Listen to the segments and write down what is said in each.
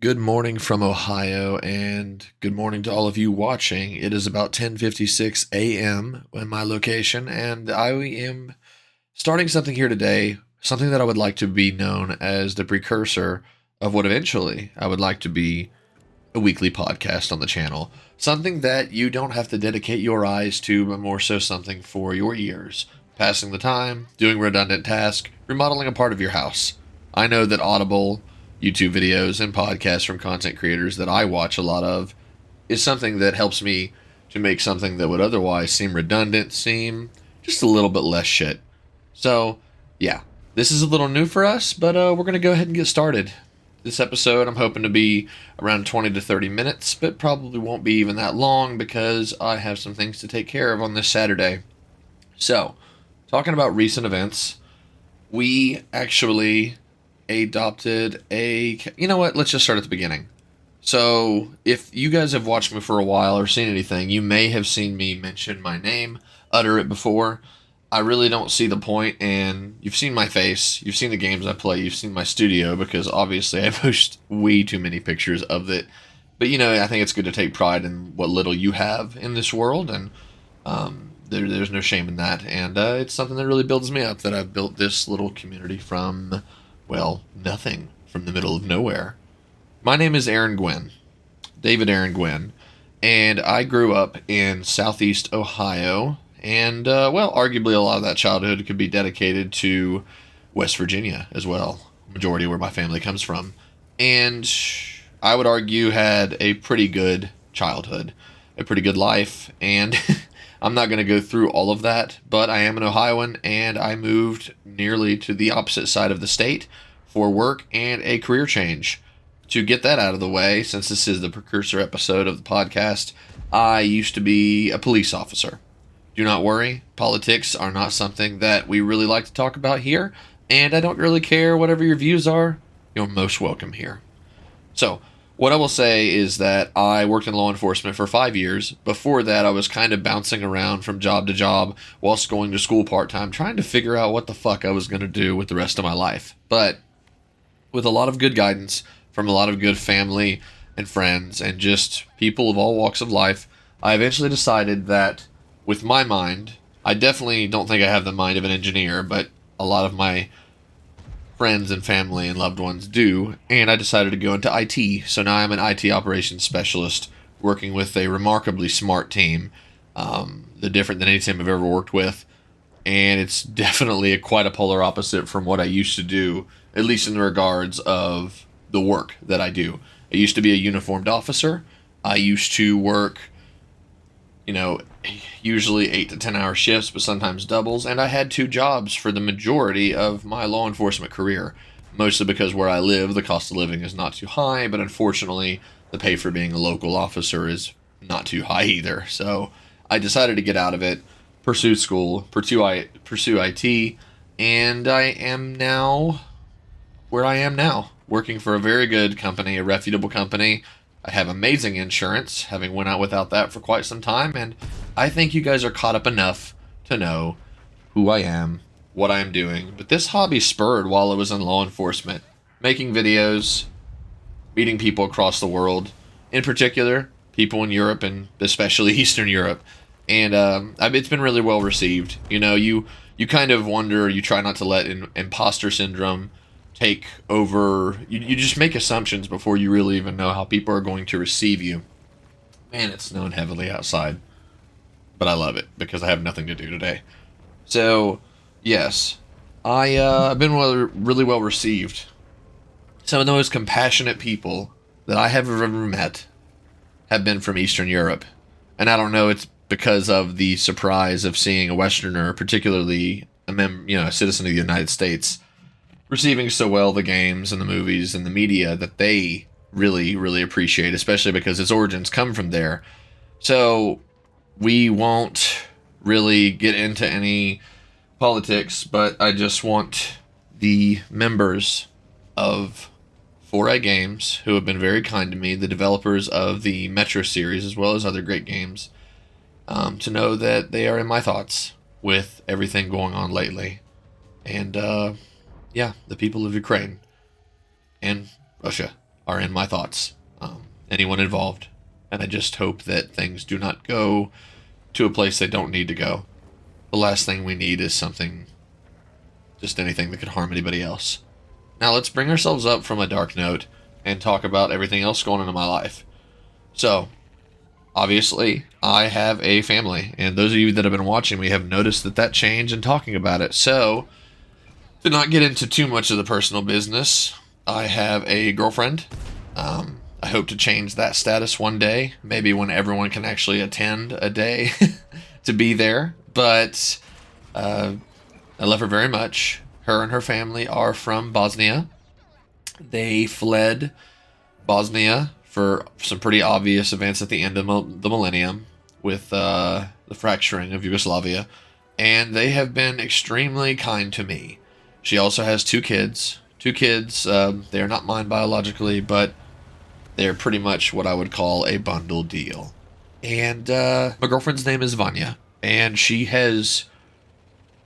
Good morning from Ohio, and good morning to all of you watching. It is about 10:56 a.m. in my location, and I am starting something here today, something that I would like to be known as the precursor of what eventually I would like to be a weekly podcast on the channel. Something that you don't have to dedicate your eyes to, but more so something for your ears. Passing the time, doing redundant tasks, remodeling a part of your house. I know that Audible, YouTube videos, and podcasts from content creators that I watch a lot of is something that helps me to make something that would otherwise seem redundant seem just a little bit less shit. So, yeah, this is a little new for us, but we're going to go ahead and get started. This episode, I'm hoping to be around 20 to 30 minutes, but probably won't be even that long because I have some things to take care of on this Saturday. So, talking about recent events, we actually adopted a. You know what? Let's just start at the beginning. So, if you guys have watched me for a while or seen anything, you may have seen me mention my name, utter it before. I really don't see the point, and you've seen my face, you've seen the games I play, you've seen my studio, because obviously I post way too many pictures of it. But I think it's good to take pride in what little you have in this world, and there's no shame in that. And it's something that really builds me up that I've built this little community from, well, nothing, from the middle of nowhere. My name is Aaron Gwynn, David Aaron Gwynn, and I grew up in southeast Ohio, and, well, arguably a lot of that childhood could be dedicated to West Virginia as well, majority where my family comes from. And I would argue had a pretty good childhood, a pretty good life, and I'm not going to go through all of that, but I am an Ohioan, and I moved nearly to the opposite side of the state for work and a career change. To get that out of the way, since this is the precursor episode of the podcast, I used to be a police officer. Do not worry, politics are not something that we really like to talk about here, and I don't really care whatever your views are. You're most welcome here. So, what I will say is that I worked in law enforcement for 5 years. Before that, I was kind of bouncing around from job to job whilst going to school part-time, trying to figure out what the fuck I was going to do with the rest of my life. But with a lot of good guidance from a lot of good family and friends and just people of all walks of life, I eventually decided that with my mind, I definitely don't think I have the mind of an engineer, but a lot of my friends and family and loved ones do, and I decided to go into IT. So now I'm an IT operations specialist working with a remarkably smart team, the different than any team I've ever worked with, and it's definitely quite a polar opposite from what I used to do, at least in regards of the work that I do. I used to be a uniformed officer. I used to work, usually 8 to 10 hour shifts, but sometimes doubles. And I had two jobs for the majority of my law enforcement career, mostly because where I live, the cost of living is not too high, but unfortunately, the pay for being a local officer is not too high either. So I decided to get out of it, pursue school, pursue IT, and I am now where I am now, working for a very good company, a reputable company. I have amazing insurance, having went out without that for quite some time, and I think you guys are caught up enough to know who I am, what I am doing. But this hobby spurred while I was in law enforcement, making videos, meeting people across the world, in particular, people in Europe and especially Eastern Europe. And it's been really well received. You kind of wonder, you try not to let imposter syndrome take over. You just make assumptions before you really even know how people are going to receive you. Man, it's snowing heavily outside, but I love it because I have nothing to do today. So, yes, I've been really well received. Some of the most compassionate people that I have ever met have been from Eastern Europe, and I don't know, it's because of the surprise of seeing a Westerner, particularly a citizen of the United States, receiving so well the games and the movies and the media that they really, really appreciate, especially because its origins come from there. So we won't really get into any politics, but I just want the members of 4A Games, who have been very kind to me, the developers of the Metro series, as well as other great games, to know that they are in my thoughts with everything going on lately. And, yeah, the people of Ukraine and Russia, are in my thoughts. Anyone involved. And I just hope that things do not go to a place they don't need to go. The last thing we need is something, just anything that could harm anybody else. Now let's bring ourselves up from a dark note and talk about everything else going on in my life. So, obviously, I have a family, and those of you that have been watching me have noticed that change and talking about it. So, to not get into too much of the personal business, I have a girlfriend. I hope to change that status one day, maybe when everyone can actually attend a day to be there. But I love her very much. Her and her family are from Bosnia. They fled Bosnia for some pretty obvious events at the end of the millennium with the fracturing of Yugoslavia. And they have been extremely kind to me. She also has two kids. They are not mine biologically, but they're pretty much what I would call a bundle deal. And my girlfriend's name is Vanya, and she has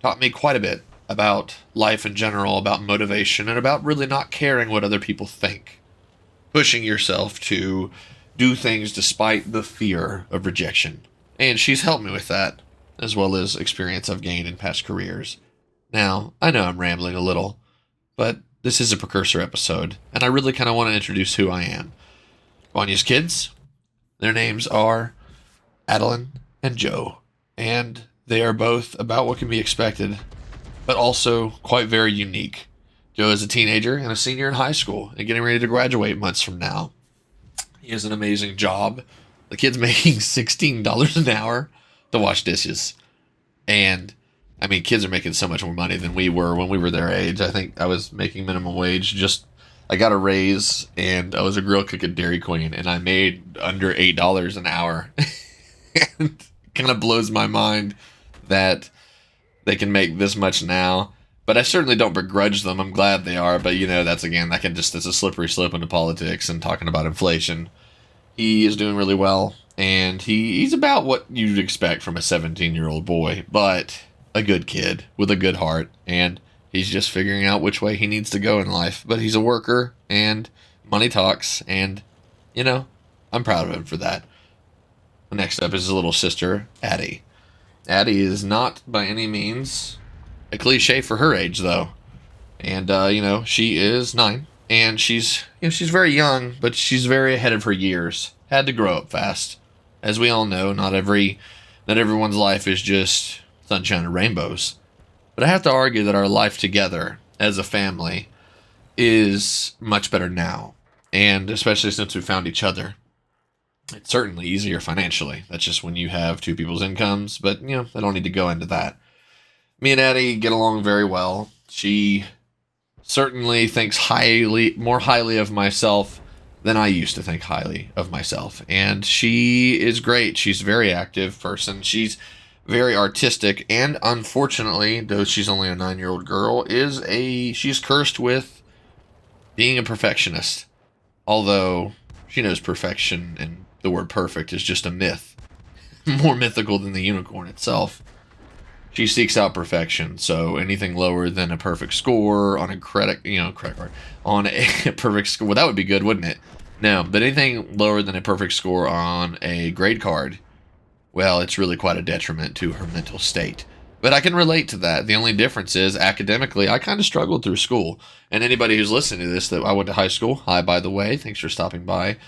taught me quite a bit about life in general, about motivation, and about really not caring what other people think. Pushing yourself to do things despite the fear of rejection. And she's helped me with that, as well as experience I've gained in past careers. Now, I know I'm rambling a little, but this is a precursor episode, and I really kind of want to introduce who I am. Vanya's kids, their names are Adeline and Joe, and they are both about what can be expected, but also quite very unique. Joe is a teenager and a senior in high school and getting ready to graduate months from now. He has an amazing job. The kid's making $16 an hour to wash dishes. And, I mean, kids are making so much more money than we were when we were their age. I think I was making minimum wage. I got a raise, and I was a grill cook at Dairy Queen, and I made under $8 an hour. And it kind of blows my mind that they can make this much now. But I certainly don't begrudge them. I'm glad they are. But, that's it's a slippery slope into politics and talking about inflation. He is doing really well. And he's about what you'd expect from a 17-year-old boy. But a good kid with a good heart. And he's just figuring out which way he needs to go in life. But he's a worker. And money talks. And, I'm proud of him for that. Next up is his little sister, Addie. Addie is not by any means a cliche for her age, though. And, she is 9. And she's very young, but she's very ahead of her years. Had to grow up fast. As we all know, not everyone's life is just sunshine and rainbows. But I have to argue that our life together as a family is much better now. And especially since we found each other. It's certainly easier financially. That's just when you have two people's incomes. But, I don't need to go into that. Me and Addie get along very well. She certainly thinks more highly of myself than I used to think highly of myself. And she is great. She's a very active person. She's very artistic. And unfortunately, though she's only a 9-year-old girl, she's cursed with being a perfectionist. Although she knows perfection and the word perfect is just a myth. More mythical than the unicorn itself. She seeks out perfection, so anything lower than a perfect score on a credit card, on a perfect score, well, that would be good, wouldn't it? No, but anything lower than a perfect score on a grade card, well, it's really quite a detriment to her mental state. But I can relate to that. The only difference is, academically, I kind of struggled through school. And anybody who's listening to this, that I went to high school, hi, by the way, thanks for stopping by,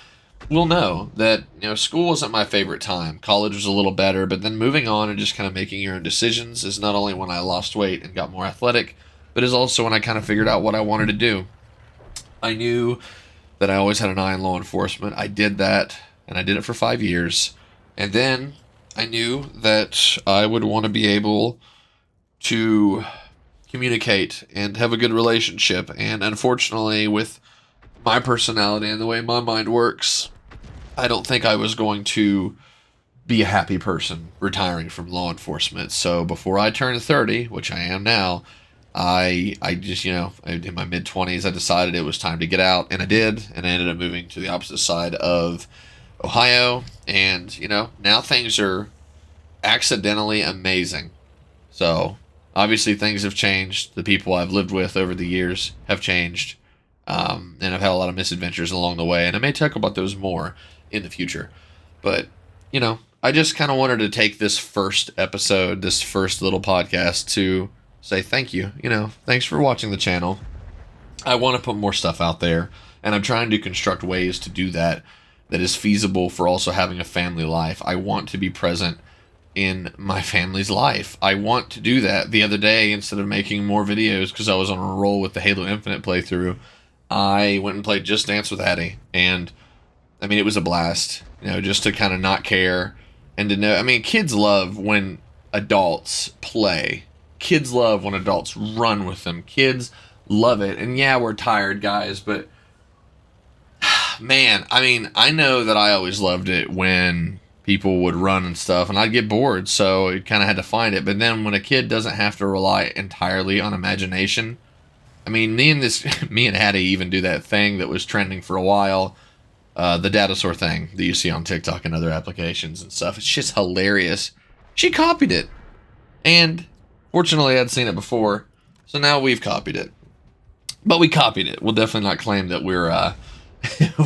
will know that, school wasn't my favorite time. College was a little better, but then moving on and just kind of making your own decisions is not only when I lost weight and got more athletic, but is also when I kind of figured out what I wanted to do. I knew that I always had an eye on law enforcement. I did that, and I did it for 5 years. And then I knew that I would want to be able to communicate and have a good relationship. And unfortunately, with my personality and the way my mind works, I don't think I was going to be a happy person retiring from law enforcement. So before I turned 30, which I am now, I just, in my mid-20s, I decided it was time to get out, and I did, and I ended up moving to the opposite side of Ohio, and, now things are accidentally amazing. So, obviously things have changed. The people I've lived with over the years have changed. And I've had a lot of misadventures along the way, and I may talk about those more in the future. But, I just kind of wanted to take this first episode, this first little podcast to say thank you. Thanks for watching the channel. I want to put more stuff out there, and I'm trying to construct ways to do that is feasible for also having a family life. I want to be present in my family's life. I want to do that. The other day, instead of making more videos because I was on a roll with the Halo Infinite playthrough, I went and played Just Dance with Addie, and I mean, it was a blast, just to kind of not care and to know. I mean, kids love when adults play. Kids love when adults run with them. Kids love it. And yeah, we're tired, guys, but man, I mean, I know that I always loved it when people would run and stuff, and I'd get bored, so I kind of had to find it. But then when a kid doesn't have to rely entirely on imagination, I mean, me and Hattie even do that thing that was trending for a while, the dinosaur thing that you see on TikTok and other applications and stuff. It's just hilarious. She copied it, and fortunately, I'd seen it before, so now we've copied it. But we copied it. We'll definitely not claim that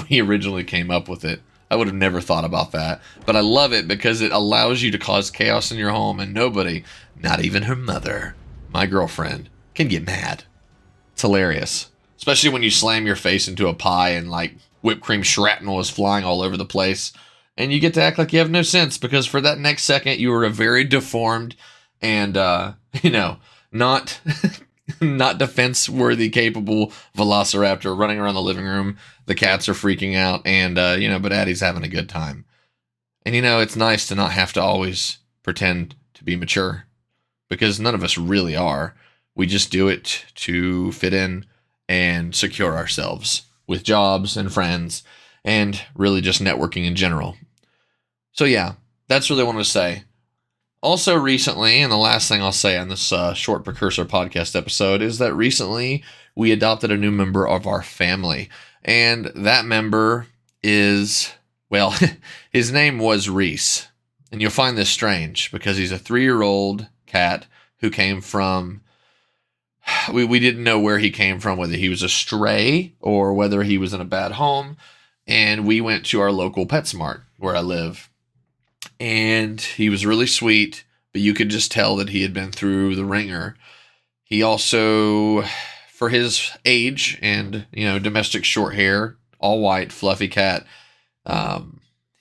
we originally came up with it. I would have never thought about that. But I love it because it allows you to cause chaos in your home, and nobody, not even her mother, my girlfriend, can get mad. It's hilarious. Especially when you slam your face into a pie and like whipped cream shrapnel is flying all over the place. And you get to act like you have no sense because for that next second you were a very deformed and, not not defense-worthy, capable velociraptor running around the living room. The cats are freaking out, and, but Addie's having a good time. And, it's nice to not have to always pretend to be mature, because none of us really are. We just do it to fit in and secure ourselves with jobs and friends, and really just networking in general. So, yeah, that's really what I want to say. Also recently, and the last thing I'll say on this short precursor podcast episode is that recently we adopted a new member of our family. And that member is, well, his name was Reese. And you'll find this strange because he's a 3-year-old cat who came from, we didn't know where he came from, whether he was a stray or whether he was in a bad home. And we went to our local PetSmart where I live. And he was really sweet, but you could just tell that he had been through the ringer. He also, for his age and, domestic short hair, all white, fluffy cat,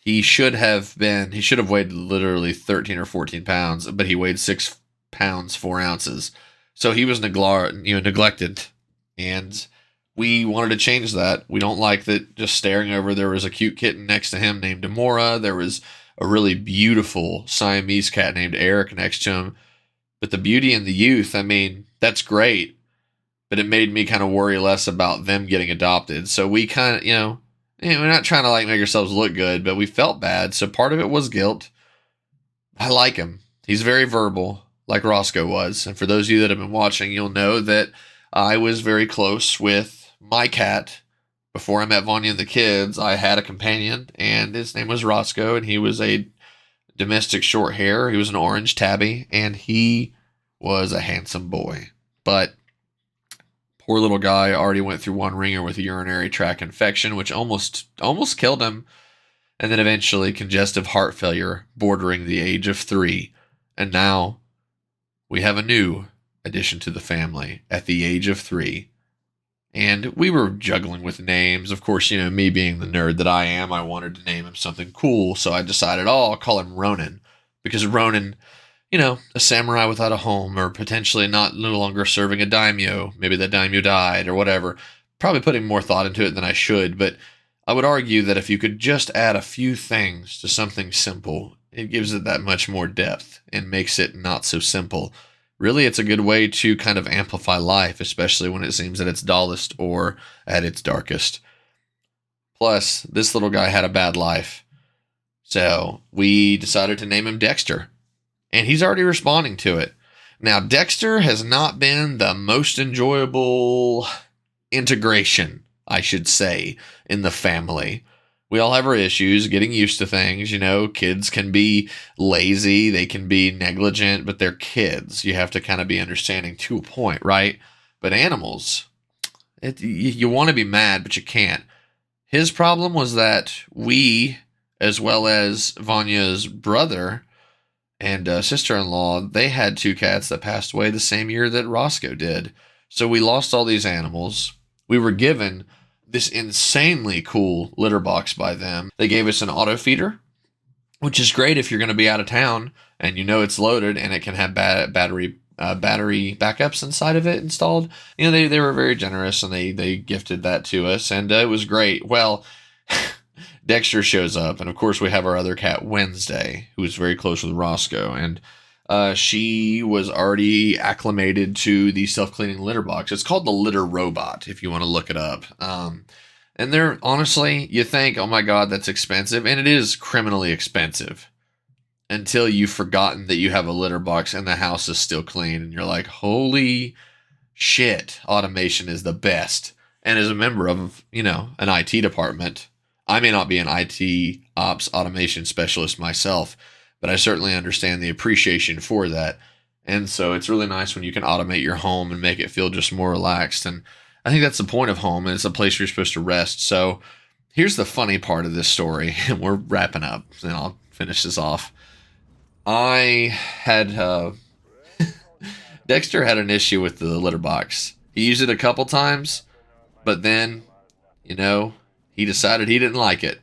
he should have weighed literally 13 or 14 pounds, but he weighed 6 pounds, 4 ounces. So he was neglected, and we wanted to change that. We don't like that just staring over. There was a cute kitten next to him named Amora. There was a really beautiful Siamese cat named Eric next to him. But the beauty and the youth, I mean, that's great. But it made me kind of worry less about them getting adopted. So we kind of, we're not trying to like make ourselves look good, but we felt bad. So part of it was guilt. I like him. He's very verbal, like Roscoe was. And for those of you that have been watching, you'll know that I was very close with my cat. Before I met Vanya and the kids, I had a companion, and his name was Roscoe, and he was a domestic short hair. He was an orange tabby, and he was a handsome boy. But poor little guy already went through one ringer with a urinary tract infection, which almost killed him, and then eventually congestive heart failure bordering the age of 3. And now we have a new addition to the family at the age of 3. And we were juggling with names. Of course, me being the nerd that I am, I wanted to name him something cool. So I decided, I'll call him Ronin. Because Ronin, a samurai without a home, or potentially no longer serving a daimyo. Maybe that daimyo died or whatever. Probably putting more thought into it than I should. But I would argue that if you could just add a few things to something simple, it gives it that much more depth and makes it not so simple. Really, it's a good way to kind of amplify life, especially when it seems at its dullest or at its darkest. Plus, this little guy had a bad life. So we decided to name him Dexter. And he's already responding to it. Now, Dexter has not been the most enjoyable integration, I should say, in the family. We all have our issues getting used to things. Kids can be lazy. They can be negligent, but they're kids. You have to kind of be understanding to a point, right? But animals, You want to be mad, but you can't. His problem was that we, as well as Vanya's brother and sister-in-law, they had two cats that passed away the same year that Roscoe did. So we lost all these animals. We were given this insanely cool litter box by them. They gave us an auto feeder, which is great if you're going to be out of town and you know it's loaded and it can have battery backups inside of it installed. They were very generous and they gifted that to us, and it was great. Well, Dexter shows up, and of course we have our other cat, Wednesday, who is very close with Roscoe, and she was already acclimated to the self-cleaning litter box. It's called the Litter Robot, if you want to look it up. And they're, honestly, you think, oh my God, that's expensive, and it is criminally expensive until you've forgotten that you have a litter box and the house is still clean, and you're like, holy shit, automation is the best. And as a member of, an IT department, I may not be an IT ops automation specialist myself, but I certainly understand the appreciation for that. And so it's really nice when you can automate your home and make it feel just more relaxed. And I think that's the point of home, and it's a place you're supposed to rest. So here's the funny part of this story, and we're wrapping up, and I'll finish this off. I had, Dexter had an issue with the litter box. He used it a couple times, but then, he decided he didn't like it,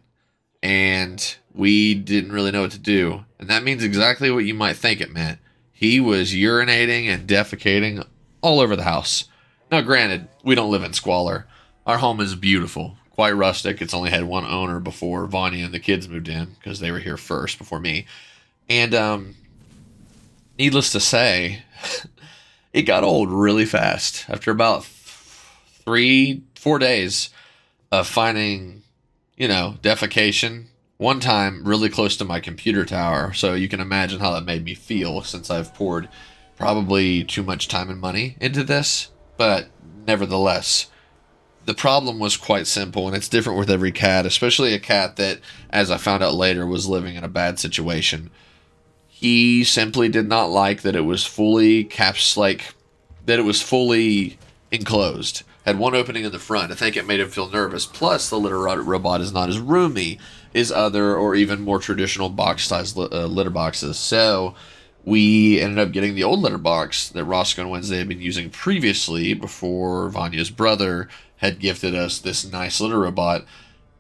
and we didn't really know what to do. And that means exactly what you might think it meant. He was urinating and defecating all over the house. Now, granted, we don't live in squalor. Our home is beautiful, quite rustic. It's only had one owner before Vanya and the kids moved in, because they were here first before me. And needless to say, it got old really fast. After about 3-4 days of finding, defecation, one time really close to my computer tower. So you can imagine how that made me feel, since I've poured probably too much time and money into this. But nevertheless, the problem was quite simple, and it's different with every cat, especially a cat that, as I found out later, was living in a bad situation. He simply did not like that it was fully fully enclosed. Had one opening in the front. I think it made him feel nervous. Plus, the litter robot is not as roomy as other or even more traditional box-sized litter boxes. So we ended up getting the old litter box that Roscoe and Wednesday had been using previously, before Vanya's brother had gifted us this nice litter robot.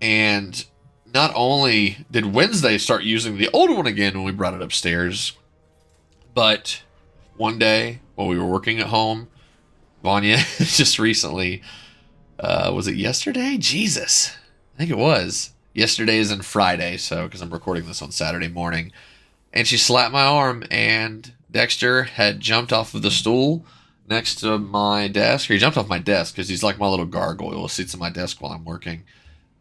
And not only did Wednesday start using the old one again when we brought it upstairs, but one day while we were working at home, Vanya just recently, was it yesterday? Jesus. I think it was. Yesterday is in Friday, so, because I'm recording this on Saturday morning. And she slapped my arm, and Dexter had jumped off of the stool next to my desk. Or he jumped off my desk, because he's like my little gargoyle who sits at my desk while I'm working.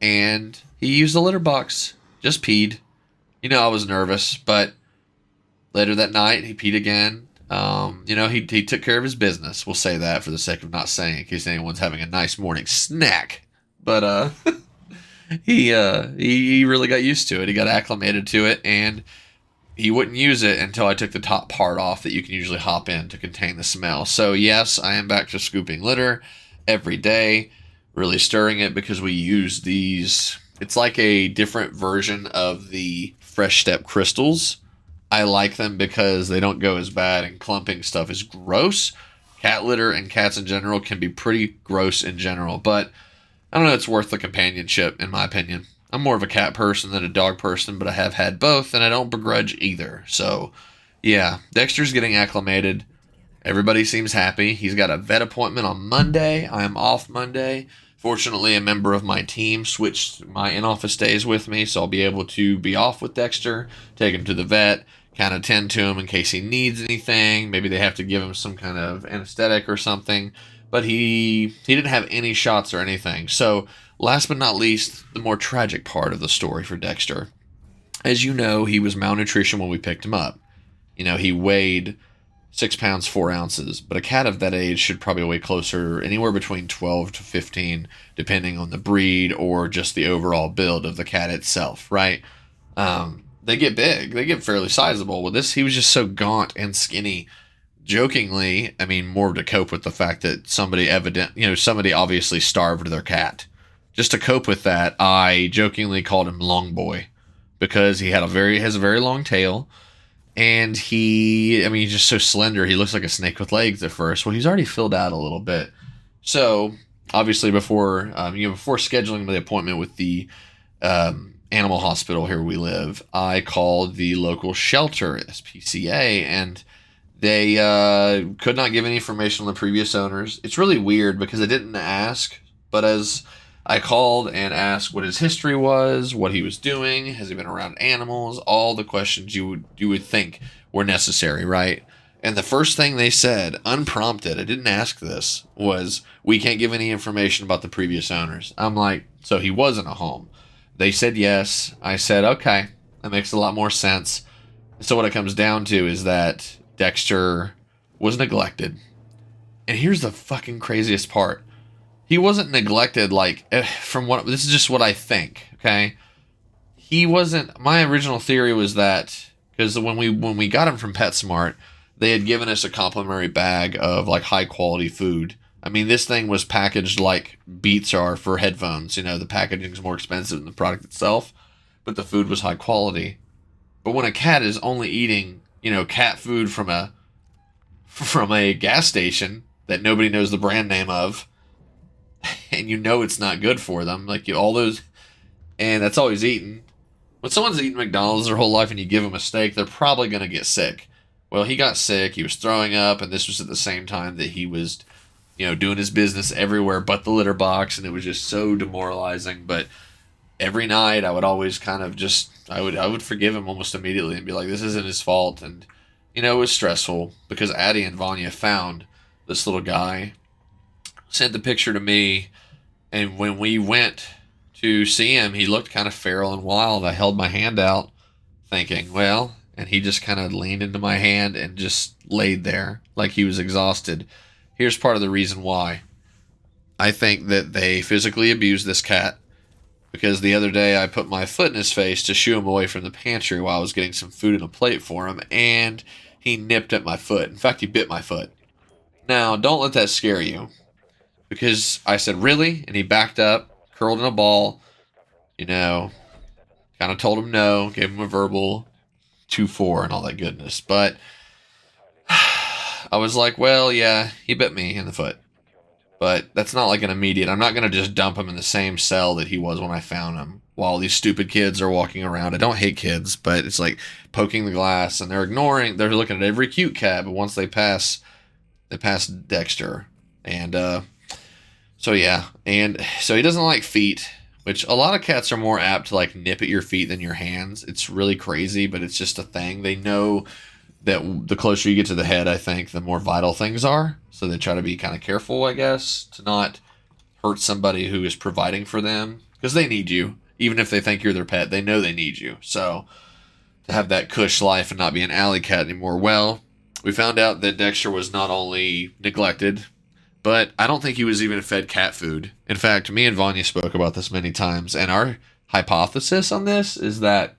And he used the litter box. Just peed. I was nervous, but later that night, he peed again. He took care of his business. We'll say that for the sake of not saying, in case anyone's having a nice morning snack. But he really got used to it. He got acclimated to it, and he wouldn't use it until I took the top part off that you can usually hop in to contain the smell. So yes, I am back to scooping litter every day, really stirring it, because we use these. It's like a different version of the Fresh Step crystals. I like them because they don't go as bad, and clumping stuff is gross. Cat litter and cats in general can be pretty gross in general, but I don't know, it's worth the companionship, in my opinion. I'm more of a cat person than a dog person, but I have had both, and I don't begrudge either. So, yeah, Dexter's getting acclimated. Everybody seems happy. He's got a vet appointment on Monday. I am off Monday. Fortunately, a member of my team switched my in-office days with me, so I'll be able to be off with Dexter, take him to the vet, kind of tend to him in case he needs anything. Maybe they have to give him some kind of anesthetic or something. But he didn't have any shots or anything. So, last but not least, the more tragic part of the story for Dexter. As you know, he was malnutrition when we picked him up. He weighed 6 pounds, 4 ounces. But a cat of that age should probably weigh closer, anywhere between 12 to 15, depending on the breed or just the overall build of the cat itself, right? They get big. They get fairly sizable. With this, he was just so gaunt and skinny jokingly, I mean, more to cope with the fact that somebody obviously starved their cat. Just to cope with that, I jokingly called him Long Boy because he has a very long tail, and he's just so slender. He looks like a snake with legs at first. Well, he's already filled out a little bit. So obviously, before scheduling the appointment with the animal hospital here where we live, I called the local shelter, SPCA, and they could not give any information on the previous owners. It's really weird because they didn't ask, but as I called and asked what his history was, what he was doing, has he been around animals, all the questions you would think were necessary, right? And the first thing they said, unprompted, I didn't ask this, was, "We can't give any information about the previous owners." I'm like, so he was in a home. They said yes. I said, okay, that makes a lot more sense. So what it comes down to is that Dexter was neglected. And here's the fucking craziest part. He wasn't neglected this is just what I think, okay? He wasn't, my original theory was that, because when we got him from PetSmart, they had given us a complimentary bag of like high quality food. I mean, this thing was packaged like Beats are for headphones. The packaging's more expensive than the product itself, but the food was high quality. But when a cat is only eating, cat food from a gas station that nobody knows the brand name of, and it's not good for them, all those, and that's all he's eating. When someone's eaten McDonald's their whole life and you give them a steak, they're probably going to get sick. Well, he got sick, he was throwing up, and this was at the same time that he was, doing his business everywhere but the litter box, and it was just so demoralizing. But every night I would always kind of I would forgive him almost immediately and be like, this isn't his fault. And, it was stressful because Addie and Vanya found this little guy, sent the picture to me, and when we went to see him, he looked kind of feral and wild. I held my hand out thinking, well, and he just kind of leaned into my hand and just laid there like he was exhausted. Here's part of the reason why. I think that they physically abused this cat because the other day I put my foot in his face to shoo him away from the pantry while I was getting some food in a plate for him, and he nipped at my foot. In fact, he bit my foot. Now, don't let that scare you, because I said, really? And he backed up, curled in a ball, kind of told him no, gave him a verbal 2-4 and all that goodness. But I was like, well, yeah, he bit me in the foot. But that's not like an immediate. I'm not going to just dump him in the same cell that he was when I found him while these stupid kids are walking around. I don't hate kids, but it's like poking the glass, and they're looking at every cute cat, but once they pass Dexter. And so yeah, and so he doesn't like feet, which a lot of cats are more apt to like nip at your feet than your hands. It's really crazy, but it's just a thing. They know that the closer you get to the head, I think, the more vital things are. So they try to be kind of careful, I guess, to not hurt somebody who is providing for them, because they need you. Even if they think you're their pet, they know they need you. So to have that cush life and not be an alley cat anymore. Well, we found out that Dexter was not only neglected, but I don't think he was even fed cat food. In fact, me and Vanya spoke about this many times, and our hypothesis on this is that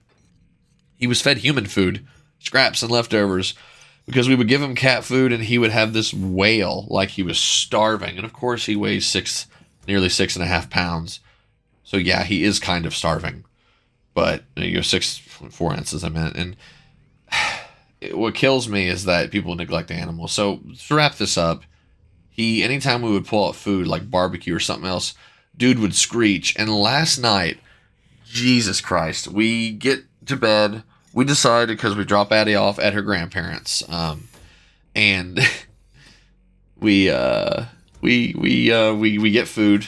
he was fed human food, scraps and leftovers, because we would give him cat food and he would have this wail like he was starving. And of course he weighs nearly 6.5 pounds. So yeah, he is kind of starving, but 6.4 ounces I meant. And what kills me is that people neglect animals. So to wrap this up, anytime we would pull out food like barbecue or something else, dude would screech. And last night, Jesus Christ, we get to bed. We decided, because we drop Addie off at her grandparents, and we get food.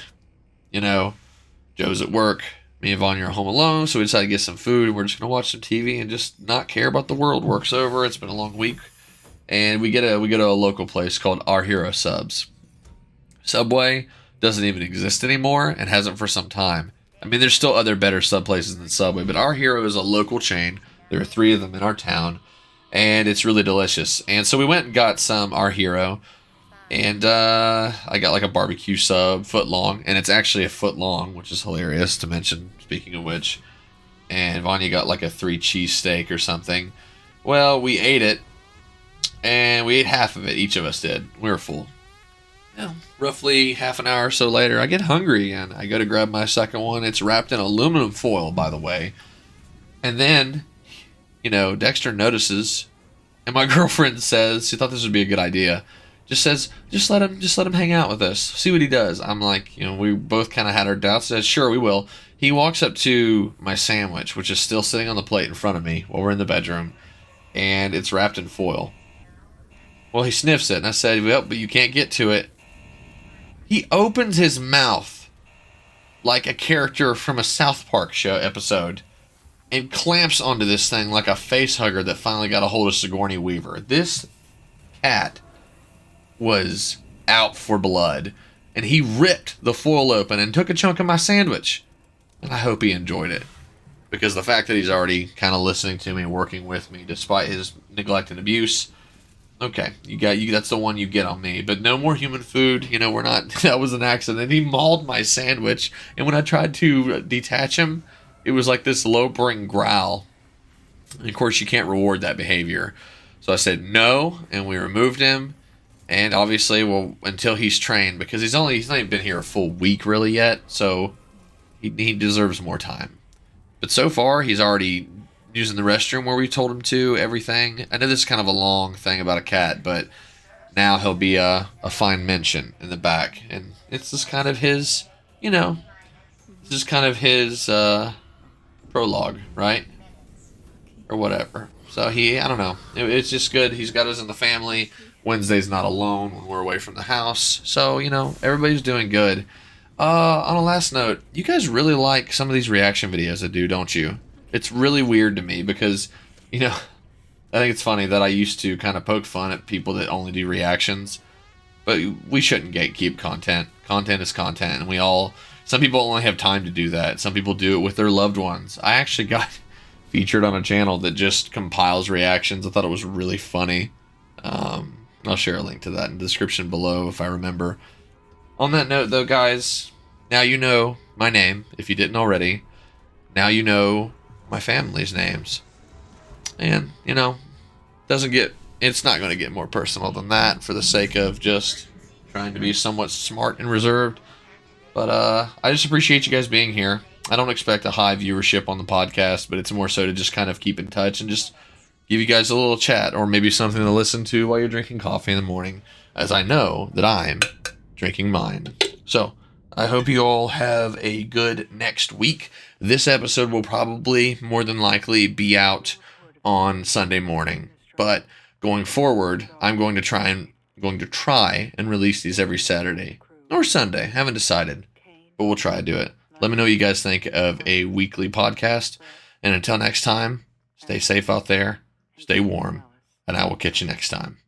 Joe's at work. Me and Vanya are home alone, so we decided to get some food, and we're just gonna watch some TV and just not care about the world. Work's over. It's been a long week, and we go to a local place called Our Hero Subs. Subway doesn't even exist anymore and hasn't for some time. I mean, there's still other better sub places than Subway, but Our Hero is a local chain. There are 3 of them in our town, and it's really delicious. And so we went and got some Our Hero, and I got like a barbecue sub, foot long, and it's actually a foot long, which is hilarious to mention, speaking of which. And Vanya got like a 3 cheese steak or something. Well, we ate it, and we ate half of it. Each of us did. We were full. Yeah, roughly half an hour or so later, I get hungry and I go to grab my second one. It's wrapped in aluminum foil, by the way. And then, Dexter notices, and my girlfriend says she thought this would be a good idea. Just says, just let him hang out with us. See what he does. I'm like, we both kind of had our doubts. Says, sure, we will. He walks up to my sandwich, which is still sitting on the plate in front of me while we're in the bedroom, and it's wrapped in foil. Well, he sniffs it, and I said, well, but you can't get to it. He opens his mouth like a character from a South Park show episode and clamps onto this thing like a face hugger that finally got a hold of Sigourney Weaver. This cat was out for blood, and he ripped the foil open and took a chunk of my sandwich. And I hope he enjoyed it, because the fact that he's already kind of listening to me and working with me despite his neglect and abuse, okay, that's the one you get on me. But no more human food. We're not. That was an accident. He mauled my sandwich, and when I tried to detach him, it was like this lowering growl. And of course, you can't reward that behavior. So I said no, and we removed him. And obviously, well, until he's trained, because he's not even been here a full week really yet, so he deserves more time. But so far, he's already using the restroom where we told him to, everything. I know this is kind of a long thing about a cat, but now he'll be a fine mention in the back. And it's just kind of his, this is kind of his prologue, right? Or whatever. So I don't know. It's just good. He's got us in the family. Wednesday's not alone when we're away from the house. So, everybody's doing good. On a last note, you guys really like some of these reaction videos I do, don't you? It's really weird to me because, I think it's funny that I used to kind of poke fun at people that only do reactions. But we shouldn't gatekeep content. Content is content. And some people only have time to do that. Some people do it with their loved ones. I actually got featured on a channel that just compiles reactions. I thought it was really funny. I'll share a link to that in the description below if I remember. On that note, though, guys, now you know my name, if you didn't already. Now you know my family's names. And, it's not going to get more personal than that for the sake of just trying to be somewhat smart and reserved. But I just appreciate you guys being here. I don't expect a high viewership on the podcast, but it's more so to just kind of keep in touch and just give you guys a little chat, or maybe something to listen to while you're drinking coffee in the morning, as I know that I'm drinking mine. So, I hope you all have a good next week. This episode will probably, more than likely, be out on Sunday morning. But going forward, I'm going to try and release these every Saturday. Or Sunday, haven't decided. But we'll try to do it. Let me know what you guys think of a weekly podcast. And until next time, stay safe out there. Stay warm, and I will catch you next time.